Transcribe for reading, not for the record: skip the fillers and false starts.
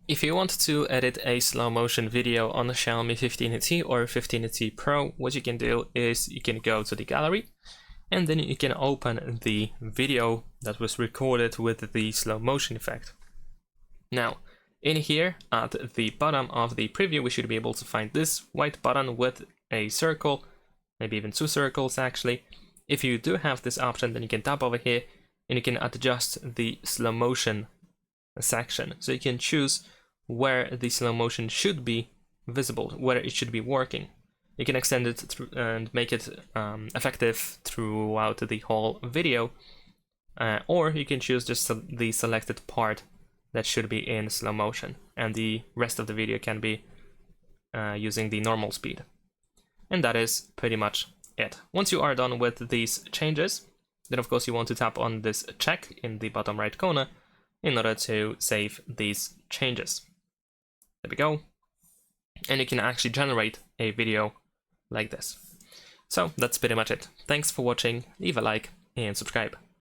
If you want to edit a slow motion video on the Xiaomi 15T or 15T Pro, what you can do is you can go to the gallery and then you can open the video that was recorded with the slow motion effect. Now, in here at the bottom of the preview, we should be able to find this white button with a circle, maybe even two circles actually. If you do have this option, then you can tap over here and you can adjust the slow motion section. So you can choose where the slow motion should be visible, where it should be working. You can extend it through and make it effective throughout the whole video, or you can choose just the selected part that should be in slow motion, and the rest of the video can be using the normal speed. And that is pretty much it. Once you are done with these changes, then of course you want to tap on this check in the bottom right corner in order to save these changes. There we go. And you can actually generate a video like this. So that's pretty much it. Thanks for watching, leave a like and subscribe.